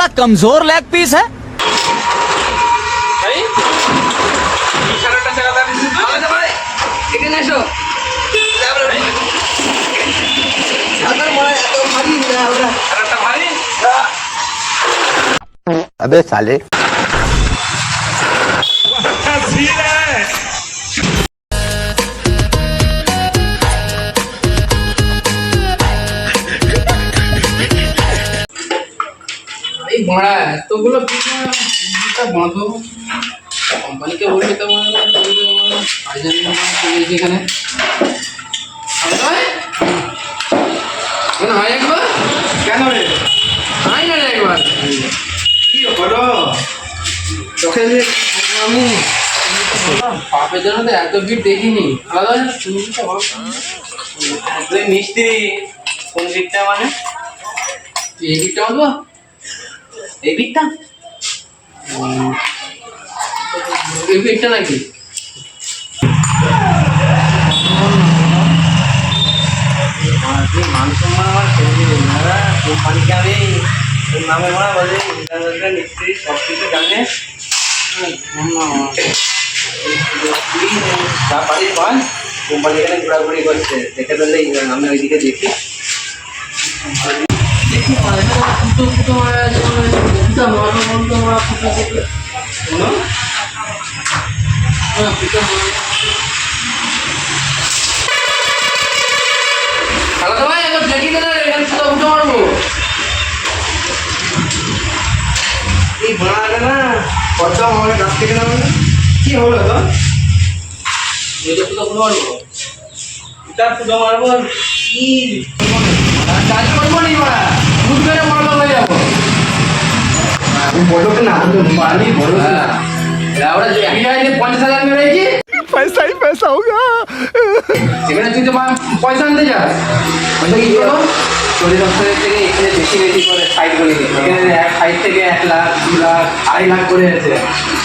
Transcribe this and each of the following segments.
बड़ा कमजोर leg piece है। अबे साले বড়া এতগুলো পিঠা বাঁধো কোম্পানিকে বলবে তো এখানে হয় একবার কেন রে হয় না রে একবার কি হলো তোকে যে আমি পাপের জন্য তো এত ভিড় দেখিনি আলাদা মিস্ত্রি কোন দিকটা মানে এই ভিড়টা বলবো এই দিকটা এই ভিড়টা নাকি মান সম্মান আমার কোম্পানিকে আমি তোর নামে মারা বলে মিস্ত্রি সব কিছু জানে যা পারিস বল কোম্পানি এখানে ঘোরাঘুরি করছে দেখে ফেললে আমি ওইদিকে দেখি এই ভাড়াটা না কত আমাদের কাছ থেকে নাম কি হলো তো এটা পুজো মারবো কি কাজ করবো নি মারা দুধ বেড়ে মারলো হয়ে যাবো বলো না পারি বলো না ওরা যে আমি যাই 50,000 মেরেছি पैसा ही पैसा होगा। এখানে তুই তো পয়সা আনতে যাস পয়সা কি করবো চল্লিশ বছরের থেকে এখানে বেশি বেশি করে সাইড করে দিই এখানে এক সাইড থেকে 1 লাখ 2 লাখ 2.5 লাখ করে আছে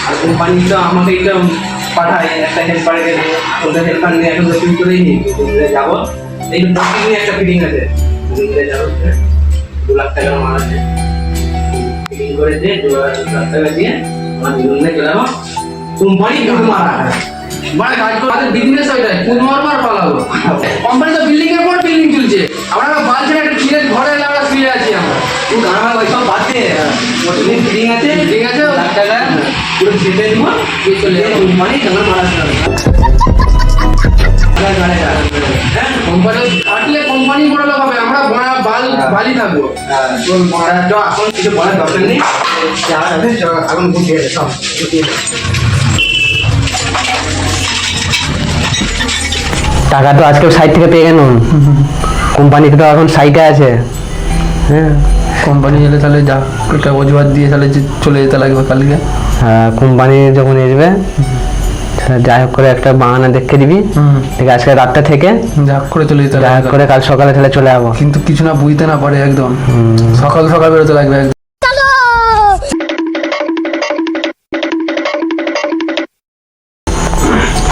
আর কোম্পানি তো আমাকে একটু পাঠায় একটা হেল্পারে গেলে ওদের হেল্পার নিয়ে এখন শুরু করেই নিই যাবো এই প্রতিদিনই একটা ফিটিং আছে যাবো 2 লাখ টাকা আমার আছে ফিটিং করে দিয়ে 2 লাখ টাকা দিয়ে আমার বিল্ডিংয়ে চলে যাবো কোম্পানি কিন্তু মারা মানে কাজ করে বিজনেস ওইটাই পুজ মারবো আর পালাবো কোম্পানি তো বিল্ডিং এর পর বিল্ডিং চলছে আমরা বাল ছেড়ে একটা টিনের ঘরে লাগা শুয়ে আছি আমরা তুই গানা ওইসব বাদ দে প্রতিদিন ফিটিং আছে ঠিক আছে লাখ টাকা পুরো চেপে দিব দিয়ে চলে যাবো কোম্পানি তোমার মারা যাবে হ্যাঁ কোম্পানি থাকলে কোম্পানি বড় লোক হবে আমরা বড়া বালি থাকবো তোর বড়াটা এখন কিছু বলার দরকার নেই যা আছে এখন গুটিয়ে দে সব গুটিয়ে দে টাকা তো আজকে সাইড থেকে পেয়ে গেল কোম্পানি তো এখন সাইটে আছে হ্যাঁ কোম্পানি এলে তাহলে যা এটা অজুহাত দিয়ে তাহলে চলে যেতে লাগবে কালকে হ্যাঁ কোম্পানি যখন আসবে যাই হোক করে একটা বাহানা দেখে দিবি ঠিক আছে আজকে রাতটা থেকে যা করে চলে যেতে যাই হোক করে কাল সকালে তাহলে চলে যাবো কিন্তু কিছু না বুঝতে না পারে একদম সকাল সকাল বেরোতে লাগবে একদম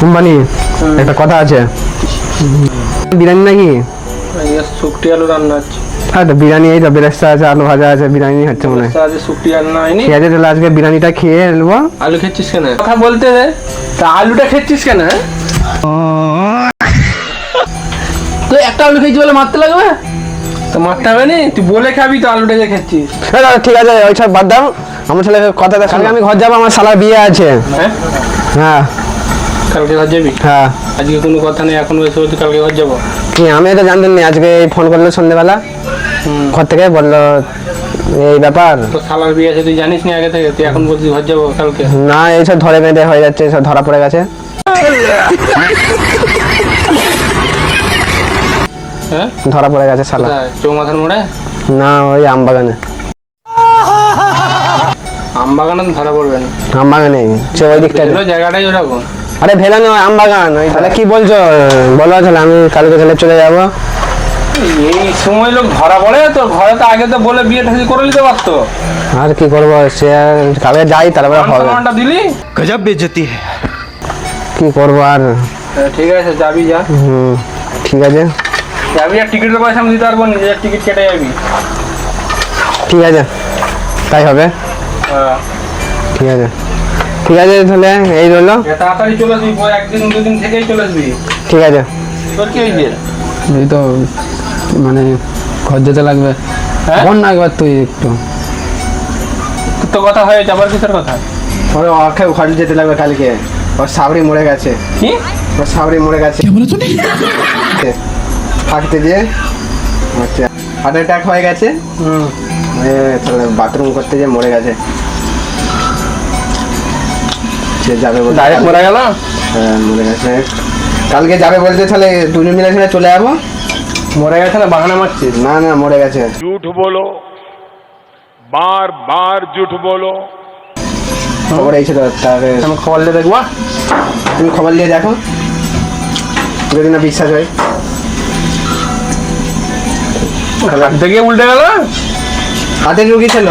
কোম্পানি একটা কথা আছে বিরিয়ানি নাকি শুক্তি আলু রান্না হচ্ছে হ্যাঁ তো বিরিয়ানি এই তো বেরেস্তা আছে আলু ভাজা আছে বিরিয়ানি হচ্ছে মনে হয় আজ শুক্তি রান্না হয়নি ঠিক আছে তাহলে আজকে বিরিয়ানিটা খেয়ে নেবো আলু খেচ্ছিস কেন কথা বলতে দে তা আলুটা খেচ্ছিস কেন তুই একটা আলু খেয়েছি বলে মারতে লাগবে তো মারতে হবে না তুই বলে খাবি তো আলুটা যে খেচ্ছিস ঠিক আছে ওইসব বাদ দাও আমার ছেলে কথা দেখ কালকে আমি ঘর যাবো আমার শালার বিয়ে আছে হ্যাঁ হ্যাঁ কালকে ঘর যাবি হ্যাঁ আজকে কোনো কথা নেই এখন ওই তুই কালকে ঘর যাবো কি আমি তো জানতেন না আজকে ফোন করলো সন্ধ্যেবেলা ঘর থেকে বললো এই ব্যাপার তো শালার বিয়ে আছে তুই জানিস না আগে থেকে তুই এখন বলছিস ঘর যাবো কালকে না এইসব ধরে বেঁধে হয়ে যাচ্ছে সব ধরা পড়ে গেছে হ্যাঁ ধরা পড়ে গেছে শালা চৌমাথার মোড়ে না ওই আমবাগানে আমবাগানে ধরা পড়বে না আমবাগানে ওই দিকটা জায়গাটাই ওরকম আরে ভেলা নয় আমবাগান ওই তাহলে কি বলছো বলো তাহলে আমি কালকে তাহলে চলে যাবো এই সময় লোক ধরা পড়ে তো ঘরে তো আগে তো বলে বিয়ে ঠাসি করে নিতে পারতো আর কি করবো সে কালকে যাই তারপরে হবে সম্মানটা দিলি गजब बेइज्जती है। কি করবো আর ঠিক আছে যাবি যা ঠিক আছে যাবি আর টিকিটের পয়সা আমি দিতে পারবো নিজের টিকিট কেটে যাবি ঠিক আছে তাই হবে, ঠিক আছে ঠিক আছে, তাহলে এই রইলো, তাড়াতাড়ি চলে আসবি, পরে একদিন দুদিন থেকেই চলে আসবি। ঠিক আছে। তোর কি হয়েছে? এই তো মানে ঘর যেতে লাগবে, হ্যাঁ? বল না একবার তুই একটু। তোর তো কথা হয়েছে, আবার কিসের কথা? ওরে ওকে ঘর যেতে লাগবে কালকে, ওর সাবরি মরে গেছে, কি? ওর সাবরি মরে গেছে থাকতে গিয়ে আচ্ছা হার্ট অ্যাটাক হয়ে গেছে, বাথরুম করতে গিয়ে মরে গেছে, সে যাবে বলতে, ডাইরেক্ট মরে গেল? হ্যাঁ মরে গেছে, কালকে যাবে বলতে, তাহলে দুজন মিলে এখানে চলে যাবো। মরে গেছে না বাহানা মারছিস? না না মরে গেছে। झूठ बोलो, बार बार झूठ बोलो। খবর এইছিল, তাহলে আমি খবর দিয়ে দেখবো। তুমি খবর নিয়ে দেখো যদি না বিশ্বাস হয়। হাত থেকে উল্টে গেল, হাতের রুগী ছিল,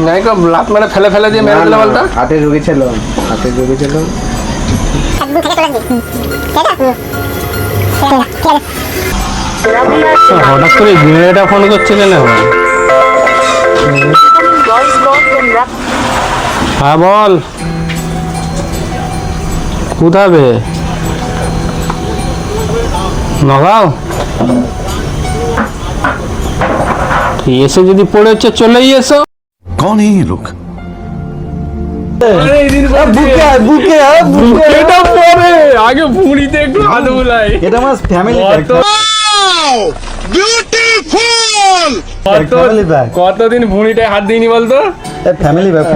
নাই তো লাত মেরে ফেলে ফেলে দিয়ে মেরে দিল বলতো। হাতের রুগী ছিল, হাতের রুগী ছিল। হঠাৎ করে বিনয়টা ফোন করছে কেন? হ্যাঁ বল, কোথাবে? নগাঁও এসে যদি পড়েছে চলেই এসো। कौन है ये लोग? বুকেটা পরে আগে ভুঁড়িতে একটু হাত বুলাই। এটা আমার ফ্যামিলি কতদিন ভুঁড়িটায় হাত দিইনি বলতো? ফ্যামিলি ব্যাগ,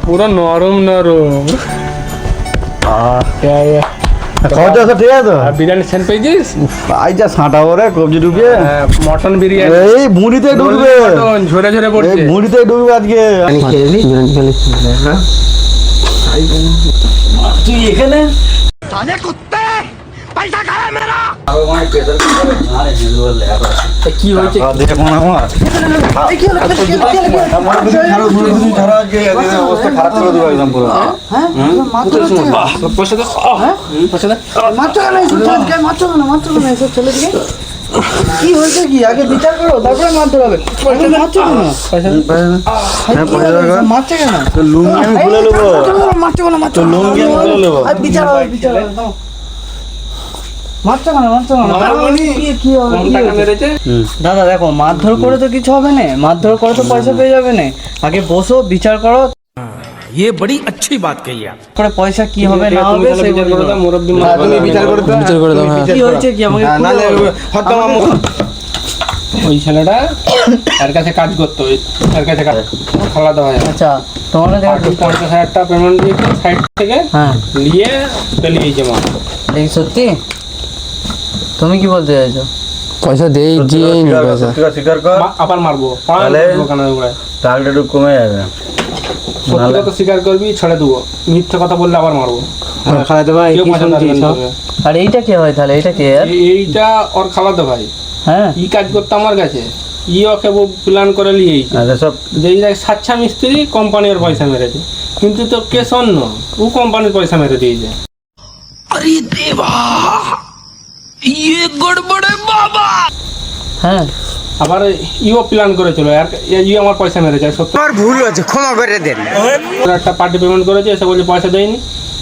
পুরো নরম নরম। খাওয়া দাওয়া ঠিক আছে তো? আর বিরিয়ানি সেন্ট পেয়েছিস? আই যা সাঁটা ওরে কবজি ঢুকিয়ে, মটন বিরিয়ানি এই ভুঁড়িতে ঢুকবে, মটন ঝরে ঝরে এই পড়ছে। ভুঁড়িতে ঢুকবে আজকে। তুই এখানে কি হয়েছে? অবস্থা খারাপ করে দেবো একদম পুরো। পয়সা দে, পয়সা দে। কি হয়েছে কি আগে বিচার করো তারপরে মারতে হবে। মারছে কেন? লুঙ্গি আমি খুলে নেবো, মারছে কেন? মারছে লুঙ্গি আমি খুলে নেবো। বিচার হবে, বিচার হবে। মারছে কেন? মারছে কেন? কি হবে? কম টাকা মেরেছে। দাদা দেখো, মারধর করে তো কিছু হবে না, মারধর করে তো পয়সা পেয়ে যাবে না। আগে বসো, বিচার করো, ये बड़ी अच्छी बात कही आप। করে পয়সা কি হবে না হবে তুমি বিচার করে দাও, মুরব্বি হ্যাঁ, তুমি বিচার করে দাও, বিচার করে দাও, হ্যাঁ। কি হয়েছে কি আমাকে হ্যাঁ, নাহলে হত্যা মামলা। ওই ছেলেটা তার কাছে কাজ করতো, তার কাছে কাজ খাওয়া দাওয়া যায়। আচ্ছা তোমাকে দেখো 50,000 টাকা পেমেন্ট দিয়েছে সাইড থেকে, হ্যাঁ নিয়ে পেলিয়েছে মা। দেখি সত্যি তুমি কি বলতে চাইছো? পয়সা দেই দিয়ে পয়সা স্বীকার কর, আবার মারবো, তাহলে? কানের গোড়ায়। টাকাটা একটু কমে যাবে। সত্যি কথা স্বীকার করবি, ছেড়ে দেবো। মিথ্যে কথা বললে আবার মারবো। খালাতে ভাই কেউ কি পয়সা শুনছিস দেবে না সব? তোকে। আর এইটা কে হয় তাহলে? এইটা কে? এইটা ওর খালাতো ভাই, হ্যাঁ ই কাজ করতো আমার কাছে, ই ওকে প্ল্যান করে নিয়েছে আচ্ছা সব যে এই দেখ সাচ্চা মিস্ত্রি কোম্পানির পয়সা মেরেছে, কিন্তু তো কেস অন্য, ও কোম্পানির পয়সা মেরে দিয়েছে। হ্যাঁ আবার ইও প্ল্যান করেছিল, আর ই আমার পয়সা মেরেছে। সত্যি और भूल हो क्षमा कर देन। একটা পার্টি পেমেন্ট করেছে, এসে বলছে পয়সা দেয়নি।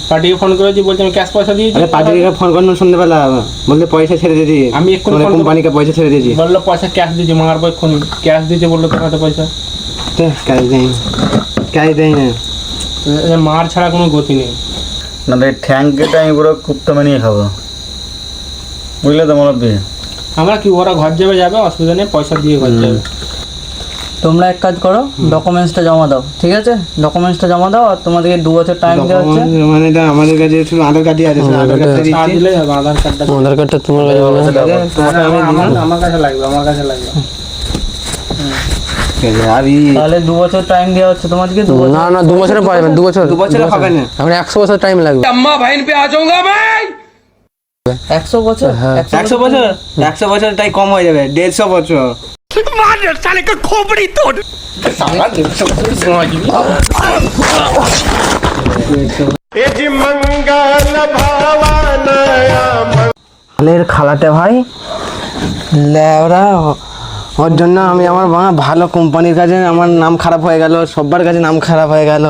পার্টিকে ফোন করেছি, বলছে আমি ক্যাশ পয়সা দিয়েছি। আরে পার্টিকে ফোন করলাম সন্ধ্যেবেলা, বলতে পয়সা ছেড়ে দিয়েছি, আমি এক্ষুনি মানে ফোন কোম্পানিকে পয়সা ছেড়ে দিয়েছি। বললো পয়সা ক্যাশ দিয়েছে, মারবো এক্ষুনি। ক্যাশ দিয়েছে বললো তোর হাতে পয়সা। কাজ দেয়, কাজ দেয় না। মার ছাড়া কোনো গতি নেই। না রে, ঠ্যাঙ্কেটা আমি পুরো কুপ্তা বানিয়ে খাবো, বুঝলে তো মুরব্বি? আমরা কি, ওরা ঘর যাবে যাবে, অসুবিধা নেই, পয়সা দিয়ে ঘর যাবে। তোমরা এক কাজ করো, ডকুমেন্টসটা জমা দাও, ঠিক আছে? ডকুমেন্টসটা জমা দাও, আর তোমাদেরকে 2 বছর টাইম দেওয়া হচ্ছে। মানে এটা আমাদের কাছে শুধু আধার কার্ডই আছে, শুধু আধার কার্ডটা আর দিচ্ছি। দিলে যাবে, আধার কার্ডটা আধার কার্ডটা তোমার কাছে মনে হয়? তোমাকে আমি দিলাম। আমার কাছে লাগবে, আমার কাছে লাগবে। আর ই তাহলে 2 বছর টাইম দেওয়া হচ্ছে তোমাদেরকে। 2 বছর না না 2 বছরে পারবেন, 2 বছর 2 বছরে হবে না। এখন 100 বছর টাইম লাগবে। अम्मा बहन पे आ जाऊंगा मैं। 100 বছর? হ্যাঁ। 100 বছর, 100 বছর তাই কম হয়ে যাবে, 150 বছর। साले का खोपड़ी तोड़। খালের খালাতে ভাই লেওরা ওর জন্য আমি আমার ভালো কোম্পানির কাছে আমার নাম খারাপ হয়ে গেল, সবার কাছে নাম খারাপ হয়ে গেল।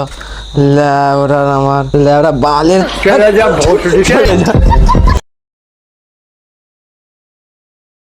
ওরা আমার বালের